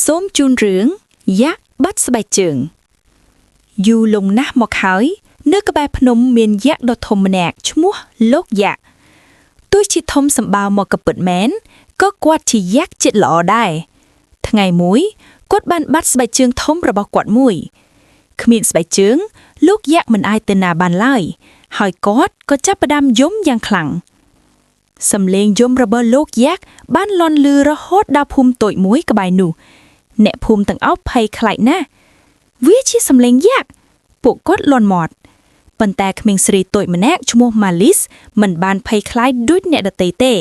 សូមជូនរឿងយក្សបាត់ស្បែកជើងយូរលង់ណាស់មកហើយនៅក្បែរភ្នំមានយក្សដ៏ធំម្នាក់ឈ្មោះលោកយក្សទោះជាធំសម្បើមមកក៏ពិតមែនក៏គាត់ជាយក្សចិត្តល្អដែរថ្ងៃមួយគាត់បានបាត់ស្បែកជើងធំរបស់គាត់មួយគ្មានស្បែកជើងលោកយក្សមិនអាចទៅណាបានឡើយហើយគាត់ក៏ចាប់ផ្ដើមយំយ៉ាងខ្លាំងសំឡេងយំរបស់លោកយក្សបានលាន់ឮរហូតដល់ភូមិតូចមួយក្បែរនោះអ្នកភូមិទាំងអស់ភ័យខ្លាចណាស់វាជាសំឡេងយក្សពួកគាត់លាន់មាត់ប៉ុន្តែក្មេងស្រីតូចម្នាក់ឈ្មោះម៉ាលីសមិនបានភ័យខ្លាចដូចអ្នកដទៃទេ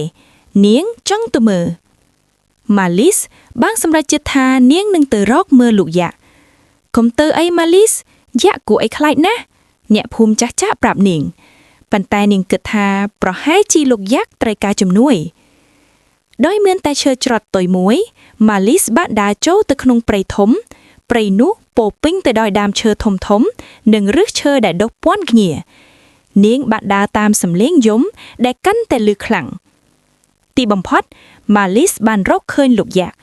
នាងចង់ទៅមើលម៉ាលីសបានសម្រេចចិត្តថានាងនឹងទៅរកមើលលោកយក្សកុំទៅអីម៉ាលីសយក្សគួរឲ្យខ្លាចណាស់អ្នកភូមិចាស់ប្រាប់នាងប៉ុន្តែនាងគិតថាប្រហែលជាលោកយក្សត្រូវការជំនួយដោយមានតែឈើច្រត់តុយមួយម៉ាលីសបានដើរចូលទៅក្នុងព្រៃធំព្រៃនោះពោពេញទៅដោយដើមឈើធំៗនិងឫសឈើដែលដុះពាន់គ្នានាងបានដើរតាមសំឡេងយំដែលកាន់តែលឺខ្លាំងទីបំផុតម៉ាលីសបានរកឃើញលោកយក្ស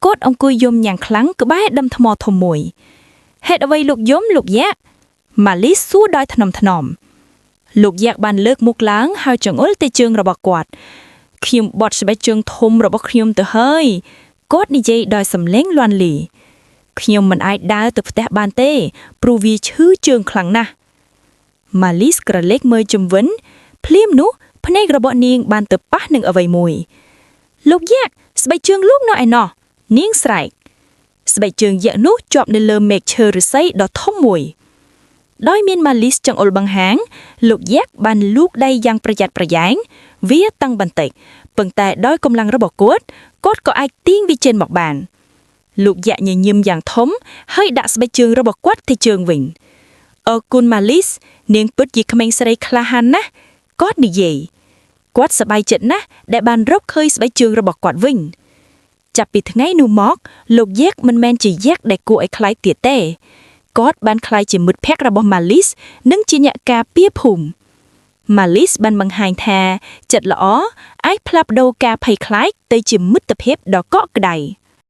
គាត់អង្គុយយំយ៉ាងខ្លាំងក្បែរដើមថ្មធំមួយហេតុអ្វីលោកយំលោកយក្សម៉ាលីសសួរដោយថ្នមលោកយក្សបានលើកមុខឡើងហើយចង្អុលទៅជើងរបស់គាត់ខ្ញុំបត់ស្បែកជើងធំរបស់ខ្ញុំទៅហើយគាត់និយាយដោយសំឡេងលាន់លីខ្ញុំមិនអាចដើរទៅផ្ទះបានទេព្រោះវាឈឺជើងខ្លាំងណាស់ម៉ាលីសក្រឡេកមើលជុំវិញភ្លាមនោះភ្នែករបស់នាងបានទៅប៉ះនឹងអ្វីមួយលោកយក្សស្បែកជើងលោកនៅឯណោះនាងស្រែកស្បែកជើងយក្សនោះជាប់នៅលើមែកឈើឫស្សីដ៏ធំមួយដោយមានម៉ាលីសចង្អុលបង្ហាងលោកយក្សបានលូកដៃយ៉ាងប្រយ័ត្នប្រយែងវាតាំងបន្តិចប៉ុន្តែដោយកម្លាំងរបស់គាត់ក៏អាចទាញវាចេញមកបានលោកយក្សញញឹមយ៉ាងធំហើយដាក់ស្បែកជើងរបស់គាត់ទៅជើងវិញអរគុណម៉ាលីសនាងពិតជាក្មេងស្រីក្លាហានណាស់គាត់និយាយគាត់សប្បាយចិត្តណាស់ដែលបានរកឃើញស្បែកជើងរបស់គាត់វិញចាប់ពីថ្ងៃនោះមកលោកយក្សមិនមែនជាយក្សដែលគួរឲ្យខ្លាចទៀតទេគាត់បានក្លាយជាមិត្តភក្តិរបស់ម៉ាលីសនិងជាអ្នកការពារភូមិម៉ាលីសបានបង្ហាញថាចិត្តល្អអាចផ្លាស់ប្ដូរការភ័យខ្លាចទៅជាមិត្តភាពដ៏កក់ក្ដៅ